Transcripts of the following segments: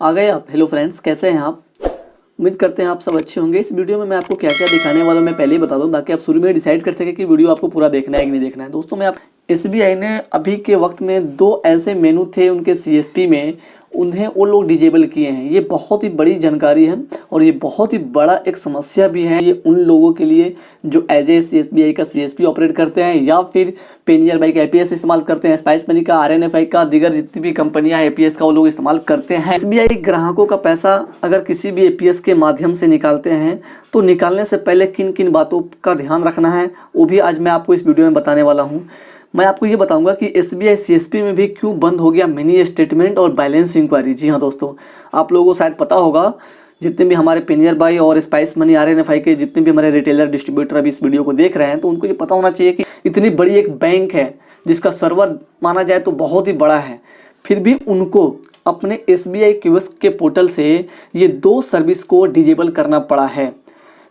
आ गए आप। Hello friends, कैसे हैं आप? उम्मीद करते हैं आप सब अच्छे होंगे। इस वीडियो में मैं आपको क्या क्या दिखाने वाला हूं मैं पहले ही बता दूं, ताकि आप शुरू में डिसाइड कर सके कि वीडियो आपको पूरा देखना है कि नहीं देखना है। दोस्तों, मैं आप एसबीआई ने अभी के वक्त में 2 ऐसे मेनू थे उनके सीएसपी में, उन्हें वो लोग डिजेबल किए हैं। ये बहुत ही बड़ी जानकारी है और ये बहुत ही बड़ा एक समस्या भी है ये उन लोगों के लिए जो एज ए एसबीआई का सीएसपी ऑपरेट करते हैं या फिर पेनियर बाई का एपीएस इस्तेमाल करते हैं, स्पाइस मनी का, आरएनएफआई का, दीगर जितनी भी कंपनियां एपीएस का वो लोग इस्तेमाल करते हैं। एसबीआई ग्राहकों का पैसा अगर किसी भी एपीएस के माध्यम से निकालते हैं तो निकालने से पहले किन किन बातों का ध्यान रखना है वो भी आज मैं आपको इस वीडियो में बताने वाला हूँ। मैं आपको ये बताऊंगा कि एसबीआई सीएसपी में भी क्यों बंद हो गया मिनी स्टेटमेंट और बैलेंस इंक्वायरी। जी हाँ दोस्तों, आप लोगों को शायद पता होगा, जितने भी हमारे पेनियर बाई और स्पाइस मनी आरएनएफआई के जितने भी हमारे रिटेलर डिस्ट्रीब्यूटर अभी इस वीडियो को देख रहे हैं, तो उनको ये पता होना चाहिए कि इतनी बड़ी एक बैंक है जिसका सर्वर माना जाए तो बहुत ही बड़ा है, फिर भी उनको अपने एसबीआई कियोस्क के पोर्टल से ये 2 सर्विस को डिजेबल करना पड़ा है,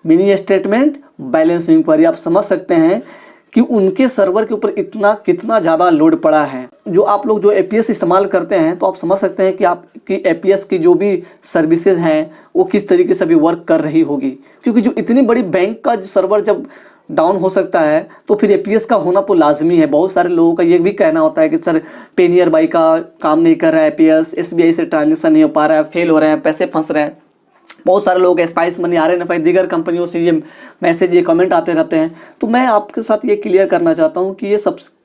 मिनी स्टेटमेंट, बैलेंस इंक्वायरी। आप समझ सकते हैं कि उनके सर्वर के ऊपर इतना कितना ज़्यादा लोड पड़ा है। जो आप लोग जो एपीएस इस्तेमाल करते हैं तो आप समझ सकते हैं कि आपकी एपीएस की जो भी सर्विसेज हैं वो किस तरीके से अभी वर्क कर रही होगी, क्योंकि जो इतनी बड़ी बैंक का सर्वर जब डाउन हो सकता है तो फिर एपीएस का होना तो लाजमी है। बहुत सारे लोगों का ये भी कहना होता है कि सर पेनियर बाई का काम नहीं कर रहा है, एपीएस एसबीआई से ट्रांजेक्शन नहीं हो पा रहा है, फेल हो रहे हैं, पैसे फंस रहे हैं। बहुत सारे लोग स्पाइस मनी, आरएनएफआई, दीगर कंपनियों से ये मैसेज, ये कमेंट आते रहते हैं। तो मैं आपके साथ ये क्लियर करना चाहता हूँ कि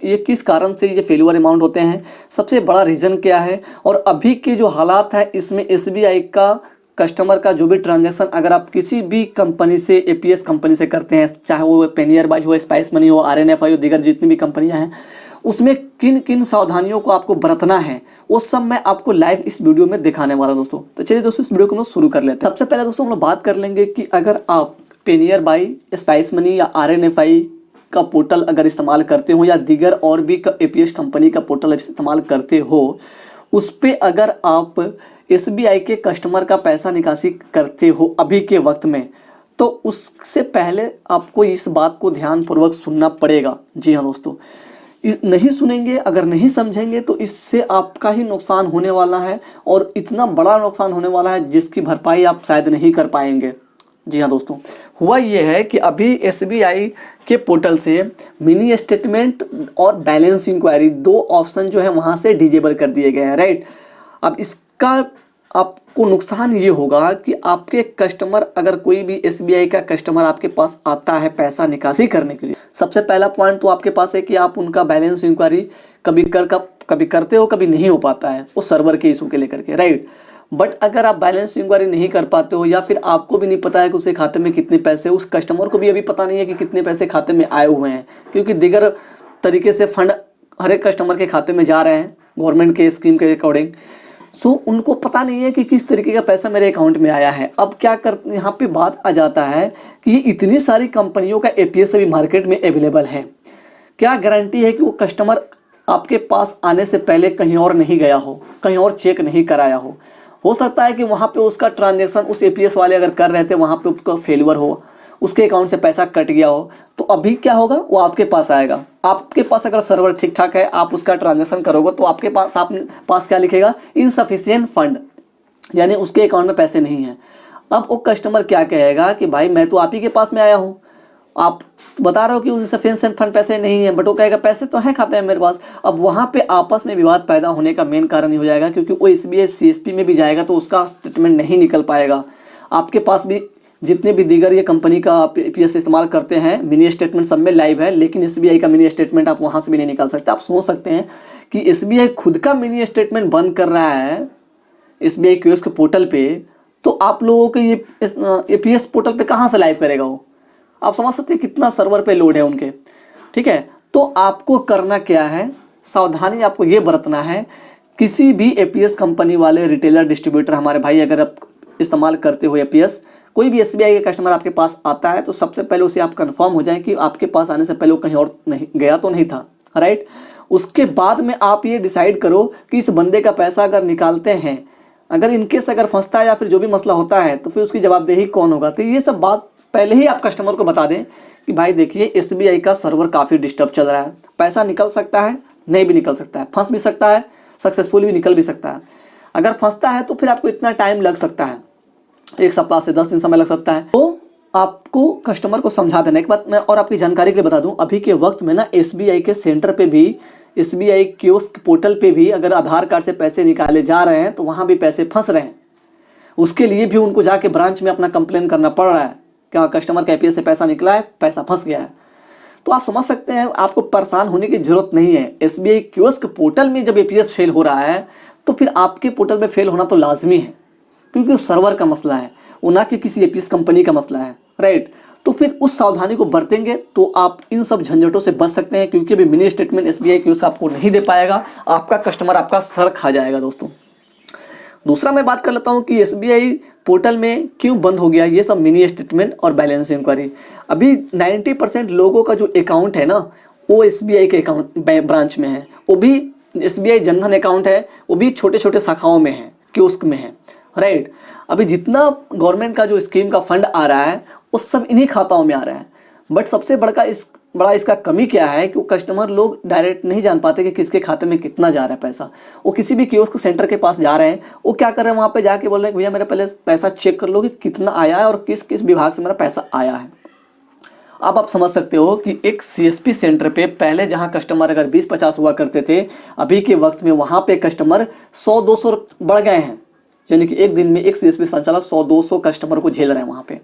ये किस कारण से ये फेल्यूर अमाउंट होते हैं, सबसे बड़ा रीज़न क्या है, और अभी के जो हालात है इसमें एसबीआई का कस्टमर का जो भी ट्रांजैक्शन अगर आप किसी भी कंपनी से, एपीएस कंपनी से करते हैं, चाहे वो पेनियर बाई हो, स्पाइस मनी हो, आरएनएफआई हो, दीगर जितनी भी कंपनियां हैं, उसमें किन किन सावधानियों को आपको बरतना है वो सब मैं आपको लाइव इस वीडियो में दिखाने वाला हूं दोस्तों। तो चलिए दोस्तों, इस वीडियो को हम लोग शुरू कर लेते हैं। सबसे पहले दोस्तों हम लोग बात कर लेंगे कि अगर आप पेनियर बाई, स्पाइस मनी या आरएनएफआई का पोर्टल अगर इस्तेमाल करते हो या दीगर और भी एपीएस कंपनी का पोर्टल इस्तेमाल करते हो, उस पर अगर आप एसबीआई के कस्टमर का पैसा निकासी करते हो अभी के वक्त में, तो उससे पहले आपको इस बात को ध्यानपूर्वक सुनना पड़ेगा। जी हाँ दोस्तों, नहीं सुनेंगे, अगर नहीं समझेंगे तो इससे आपका ही नुकसान होने वाला है, और इतना बड़ा नुकसान होने वाला है जिसकी भरपाई आप शायद नहीं कर पाएंगे। जी हाँ दोस्तों, हुआ ये है कि अभी एसबीआई के पोर्टल से मिनी स्टेटमेंट और बैलेंस इंक्वायरी 2 ऑप्शन जो है वहाँ से डिजेबल कर दिए गए हैं, राइट। अब इसका आपको नुकसान ये होगा कि आपके कस्टमर, अगर कोई भी एसबीआई का कस्टमर आपके पास आता है पैसा निकासी करने के लिए, सबसे पहला पॉइंट तो आपके पास है कि आप उनका बैलेंस इंक्वायरी कभी करते हो, कभी नहीं हो पाता है वो सर्वर के इशू के लेकर के, राइट। बट अगर आप बैलेंस इंक्वायरी नहीं कर पाते हो या फिर आपको भी नहीं पता है कि उसके खाते में कितने पैसे, उस कस्टमर को भी अभी पता नहीं है कि कितने पैसे खाते में आए हुए हैं, क्योंकि दीगर तरीके से फंड हर एक कस्टमर के खाते में जा रहे हैं गवर्नमेंट के स्कीम के अकॉर्डिंग। सो उनको पता नहीं है कि किस तरीके का पैसा मेरे अकाउंट में आया है। अब क्या कर, यहाँ पे बात आ जाता है कि ये इतनी सारी कंपनियों का एपीएस अभी मार्केट में अवेलेबल है, क्या गारंटी है कि वो कस्टमर आपके पास आने से पहले कहीं और नहीं गया हो, कहीं और चेक नहीं कराया हो सकता है कि वहाँ पे उसका ट्रांजैक्शन उस एपीएस वाले अगर कर रहे थे वहाँ पे उसका फेल्यूर हो, उसके अकाउंट से पैसा कट गया हो, तो अभी क्या होगा, वो आपके पास आएगा। आपके पास अगर सर्वर ठीक ठाक है, आप उसका ट्रांजैक्शन करोगे तो आपके पास क्या लिखेगा, इनसफिशिएंट फंड, यानी उसके अकाउंट में पैसे नहीं हैं। अब वो कस्टमर क्या कहेगा कि भाई मैं तो आप ही के पास में आया हूँ, आप बता रहे हो कि इनसफिशिएंट फंड पैसे नहीं है, बट वो कहेगा पैसे तो हैं खाते में मेरे पास। अब वहाँ पे आपस में विवाद पैदा होने का मेन कारण ही हो जाएगा, क्योंकि वो एसबीआई सीएसपी में भी जाएगा तो उसका स्टेटमेंट नहीं निकल पाएगा। आपके पास भी जितने भी दीगर ये कंपनी का एपीएस इस्तेमाल करते हैं, मिनी स्टेटमेंट सब में लाइव है, लेकिन एसबीआई का मिनी स्टेटमेंट आप वहाँ से भी नहीं निकाल सकते। आप सोच सकते हैं कि एसबीआई खुद का मिनी स्टेटमेंट बंद कर रहा है एसबीआई कियोस्क पोर्टल पे, तो आप लोगों के ये एपीएस पोर्टल पे कहाँ से लाइव करेगा वो? आप समझ सकते हैं कितना सर्वर पे लोड है उनके, ठीक है। तो आपको करना क्या है, सावधानी आपको ये बरतना है, किसी भी एपीएस कंपनी वाले रिटेलर डिस्ट्रीब्यूटर हमारे भाई अगर आप इस्तेमाल करते हो एपीएस, कोई भी एसबीआई का कस्टमर आपके पास आता है तो सबसे पहले उसे आप कंफर्म हो जाएं कि आपके पास आने से पहले वो कहीं और नहीं गया तो नहीं था, राइट। उसके बाद में आप ये डिसाइड करो कि इस बंदे का पैसा अगर निकालते हैं, अगर इनकेस अगर फंसता है या फिर जो भी मसला होता है तो फिर उसकी जवाबदेही कौन होगा। तो ये सब बात पहले ही आप कस्टमर को बता दें कि भाई देखिए एसबीआई का सर्वर काफ़ी डिस्टर्ब चल रहा है, पैसा निकल सकता है, नहीं भी निकल सकता है, फंस भी सकता है, सक्सेसफुल भी निकल भी सकता है। अगर फंसता है तो फिर आपको इतना टाइम लग सकता है, 1 सप्ताह से 10 दिन समय लग सकता है। तो आपको कस्टमर को समझा देना। एक बात मैं और आपकी जानकारी के लिए बता दूं, अभी के वक्त में ना SBI के सेंटर पे भी, SBI कियोस्क पोर्टल पे भी अगर आधार कार्ड से पैसे निकाले जा रहे हैं तो वहाँ भी पैसे फंस रहे हैं। उसके लिए भी उनको जाके ब्रांच में अपना कंप्लेन करना पड़ रहा है, क्या कस्टमर के APS से पैसा निकला है, पैसा फंस गया है। तो आप समझ सकते हैं, आपको परेशान होने की जरूरत नहीं है। SBI कियोस्क पोर्टल में जब APS फेल हो रहा है तो फिर आपके पोर्टल में फेल होना तो लाजमी है, क्योंकि उस सर्वर का मसला है, वो ना कि किसी APS कंपनी का मसला है, राइट। तो फिर उस सावधानी को बरतेंगे तो आप इन सब झंझटों से बच सकते हैं, क्योंकि अभी मिनी स्टेटमेंट SBI कियोस्क आपको नहीं दे पाएगा, आपका कस्टमर आपका सर खा जाएगा दोस्तों। दूसरा मैं बात कर लेता हूँ कि SBI पोर्टल में क्यों बंद हो गया ये सब मिनी स्टेटमेंट और बैलेंस इंक्वायरी। अभी 90% लोगों का जो अकाउंट है ना वो SBI के अकाउंट ब्रांच में है, वो भी SBI जनधन अकाउंट है, वो भी छोटे छोटे शाखाओं में है, कियोस्क में है, राइट। अभी जितना गवर्नमेंट का जो स्कीम का फंड आ रहा है वो सब इन्हीं खाताओं में आ रहा है। बट सबसे बड़ा इसका कमी क्या है कि वो कस्टमर लोग डायरेक्ट नहीं जान पाते कि किसके खाते में कितना जा रहा है पैसा। वो किसी भी कियोस्क सेंटर के पास जा रहे हैं, वो क्या कर रहे हैं, वहाँ पे जाके बोल रहे हैं भैया मेरा पहले पैसा चेक कर लो कि कितना आया है और किस किस विभाग से मेरा पैसा आया है। अब आप समझ सकते हो कि एक CSP सेंटर पे पहले जहाँ कस्टमर अगर 20-50 हुआ करते थे, अभी के वक्त में वहाँ पे कस्टमर 100-200 बढ़ गए हैं। यानी कि एक दिन में एक CSP संचालक 100-200 कस्टमर को झेल रहे हैं वहाँ पे।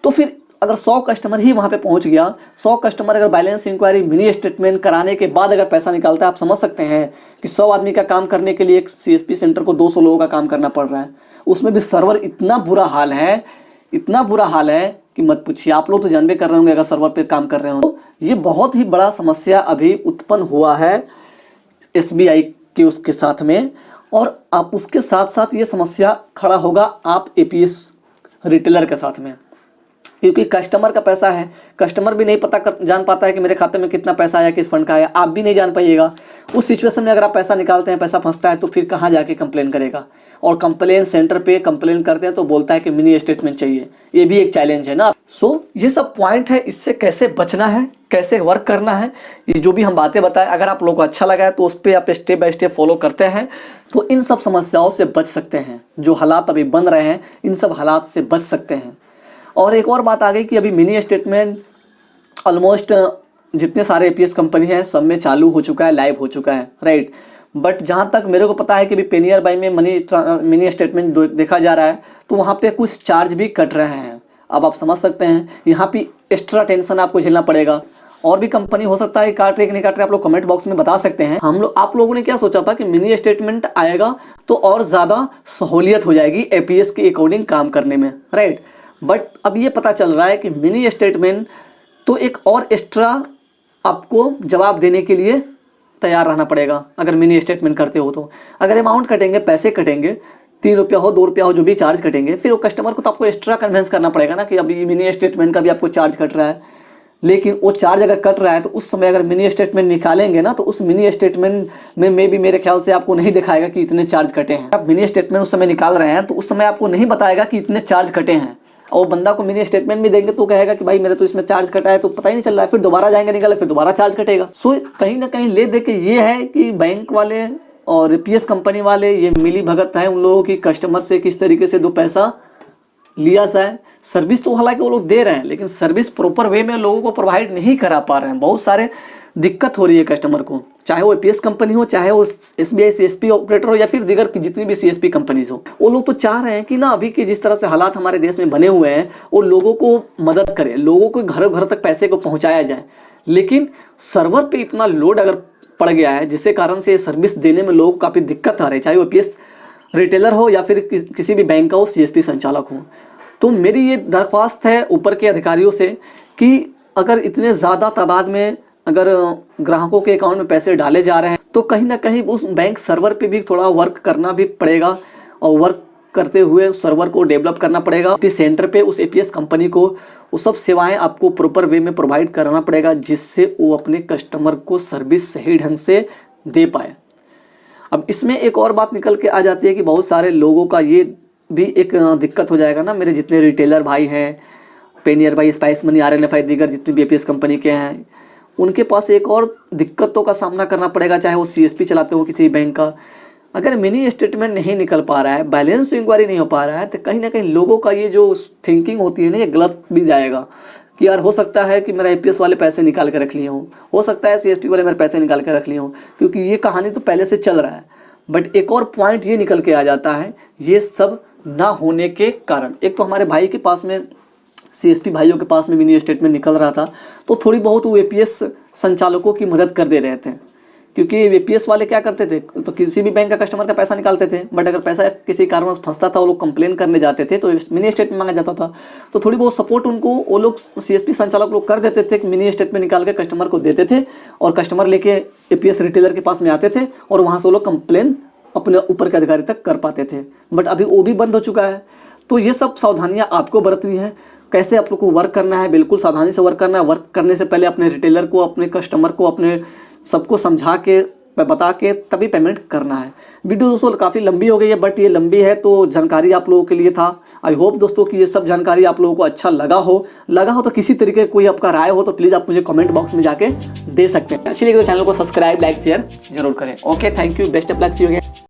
तो फिर अगर 100 कस्टमर ही वहाँ पे पहुँच गया, 100 कस्टमर अगर बैलेंस इंक्वायरी मिनी स्टेटमेंट कराने के बाद अगर पैसा निकालता है, आप समझ सकते हैं कि 100 आदमी का काम करने के लिए एक CSP सेंटर को 200 लोगों का काम करना पड़ रहा है। उसमें भी सर्वर इतना बुरा हाल है, इतना बुरा हाल है कि मत पूछिए। आप लोग तो जानबे कर रहे होंगे अगर सर्वर पे काम कर रहे हो। तो ये बहुत ही बड़ा समस्या अभी उत्पन्न हुआ है SBI के उसके साथ में, और आप उसके साथ साथ ये समस्या खड़ा होगा आप APS रिटेलर के साथ में, क्योंकि कस्टमर का पैसा है, कस्टमर भी नहीं जान पाता है कि मेरे खाते में कितना पैसा आया, किस फंड का आया, आप भी नहीं जान पाइएगा। उस सिचुएशन में अगर आप पैसा निकालते हैं, पैसा फंसता है, तो फिर कहाँ जाके कंप्लेन करेगा। और कंप्लेन सेंटर पे कंप्लेन करते हैं तो बोलता है कि मिनी स्टेटमेंट चाहिए, ये भी एक चैलेंज है ना। सो ये सब पॉइंट है, इससे कैसे बचना है, कैसे वर्क करना है, ये जो भी हम बातें बताएं, अगर आप लोगों को अच्छा लगा है तो उस पर आप स्टेप बाय स्टेप फॉलो करते हैं तो इन सब समस्याओं से बच सकते हैं। जो हालात अभी बन रहे हैं इन सब हालात से बच सकते हैं। और एक और बात आ गई कि अभी मिनी स्टेटमेंट ऑलमोस्ट जितने सारे APS कंपनी हैं सब में चालू हो चुका है, लाइव हो चुका है, राइट। बट जहाँ तक मेरे को पता है कि अभी पेनियर बाई में मिनी स्टेटमेंट देखा जा रहा है तो वहाँ पे कुछ चार्ज भी कट रहे हैं। अब आप समझ सकते हैं, यहाँ पे एक्स्ट्रा टेंशन आपको झेलना पड़ेगा। और भी कंपनी हो सकता है काट रहे कि नहीं काट रहे, आप लोग कमेंट बॉक्स में बता सकते हैं। आप लोगों ने क्या सोचा था कि मिनी स्टेटमेंट आएगा तो और ज़्यादा सहूलियत हो जाएगी APS के अकॉर्डिंग काम करने में, राइट। बट अब ये पता चल रहा है कि मिनी स्टेटमेंट तो एक और एक्स्ट्रा आपको जवाब देने के लिए तैयार रहना पड़ेगा। अगर मिनी स्टेटमेंट करते हो तो अगर अमाउंट कटेंगे, पैसे कटेंगे, 3 रुपया हो 2 रुपया हो, जो भी चार्ज कटेंगे, फिर वो कस्टमर को तो आपको एक्स्ट्रा कन्विंस करना पड़ेगा ना कि अभी मिनी स्टेटमेंट का भी आपको चार्ज कट रहा है। लेकिन वो चार्ज अगर कट रहा है तो उस समय अगर मिनी स्टेटमेंट निकालेंगे ना तो उस मिनी स्टेटमेंट में भी मेरे ख्याल से आपको नहीं दिखाएगा कि इतने चार्ज कटे हैं। आप मिनी स्टेटमेंट उस समय निकाल रहे हैं तो उस समय आपको नहीं बताएगा कि इतने चार्ज कटे हैं। और बंदा को मिनी स्टेटमेंट भी देंगे तो कहेगा कि भाई मेरे तो इसमें चार्ज कटा है, तो पता ही नहीं चल रहा है। फिर दोबारा जाएंगे निकाले, फिर दोबारा चार्ज कटेगा। सो कहीं ना कहीं ले दे के ये है कि बैंक वाले और APS कंपनी वाले ये मिली भगत है उन लोगों की कस्टमर से किस तरीके से दो पैसा लिया जाए। सर्विस तो हालांकि वो लोग दे रहे हैं लेकिन सर्विस प्रॉपर वे में लोगों को प्रोवाइड नहीं करा पा रहे हैं। बहुत सारे दिक्कत हो रही है कस्टमर को, चाहे वो APS कंपनी हो, चाहे वो SBI CSP ऑपरेटर हो, या फिर दीगर की जितनी भी CSP कंपनीज हो। वो लोग तो चाह रहे हैं कि ना अभी के जिस तरह से हालात हमारे देश में बने हुए हैं वो लोगों को मदद करे, लोगों को घर घर तक पैसे को पहुंचाया जाए। लेकिन सर्वर पे इतना लोड अगर पड़ गया है जिसके कारण से सर्विस देने में लोगों को काफ़ी दिक्कत आ रही है, चाहे वो APS रिटेलर हो या फिर किसी भी बैंक का हो, CSP संचालक हो। तो मेरी ये दरख्वास्त है ऊपर के अधिकारियों से कि अगर इतने ज़्यादा तादाद में अगर ग्राहकों के अकाउंट में पैसे डाले जा रहे हैं तो कहीं ना कहीं उस बैंक सर्वर पे भी थोड़ा वर्क करना भी पड़ेगा, और वर्क करते हुए सर्वर को डेवलप करना पड़ेगा। इस सेंटर पे उस APS कंपनी को वो सब सेवाएं आपको प्रॉपर वे में प्रोवाइड कराना पड़ेगा जिससे वो अपने कस्टमर को सर्विस सही ढंग से दे पाए। अब इसमें एक और बात निकल के आ जाती है कि बहुत सारे लोगों का ये भी एक दिक्कत हो जाएगा ना, मेरे जितने रिटेलर भाई हैं, पेनियर भाई, स्पाइस मनी, RNFI, दीगर जितने भी APS कंपनी के हैं, उनके पास एक और दिक्कतों का सामना करना पड़ेगा, चाहे वो CSP चलाते हो किसी बैंक का। अगर मिनी स्टेटमेंट नहीं निकल पा रहा है, बैलेंस इंक्वायरी नहीं हो पा रहा है, तो कहीं ना कहीं लोगों का ये जो थिंकिंग होती है ना, ये गलत भी जाएगा कि यार हो सकता है कि मेरा एपीएस वाले पैसे निकाल के रख लिए हों, हो सकता है सीएसपी वाले मेरे पैसे निकाल के रख लिए हों, क्योंकि ये कहानी तो पहले से चल रहा है। बट एक और पॉइंट ये निकल के आ जाता है, ये सब ना होने के कारण। एक तो हमारे भाई के पास में, सीएसपी भाइयों के पास में मिनी स्टेटमेंट निकल रहा था, तो थोड़ी बहुत वो एपीएस संचालकों की मदद कर दे रहे थे, क्योंकि एपीएस वाले क्या करते थे, तो किसी भी बैंक का कस्टमर का पैसा निकालते थे, बट अगर पैसा किसी कारणवश फंसता था, वो लोग कंप्लेन करने जाते थे तो मिनी स्टेटमेंट मांगा जाता था। तो थोड़ी बहुत सपोर्ट उनको वो लोग सीएसपी संचालक लोग कर देते थे कि मिनी स्टेटमेंट निकाल के कस्टमर को देते थे, और कस्टमर लेके एपीएस रिटेलर के पास में आते थे, और वहाँ से वो लोग कंप्लेन अपने ऊपर के अधिकारी तक कर पाते थे। बट अभी वो भी बंद हो चुका है। तो ये सब सावधानियाँ आपको बरतनी है। कैसे आप लोग को वर्क करना है, बिल्कुल सावधानी से वर्क करना है। वर्क करने से पहले अपने रिटेलर को, अपने कस्टमर को, अपने सबको समझा के, बता के तभी पेमेंट करना है। वीडियो दोस्तों काफ़ी लंबी हो गई है, बट ये लंबी है तो जानकारी आप लोगों के लिए था। आई होप दोस्तों कि ये सब जानकारी आप लोगों को अच्छा लगा हो तो किसी तरीके कोई आपका राय हो तो प्लीज़ आप मुझे कमेंट बॉक्स में जाके दे सकते हैं। अच्छी लगे तो चैनल को सब्सक्राइब, लाइक, शेयर जरूर करें। Okay, thank you, best of luck, see you again.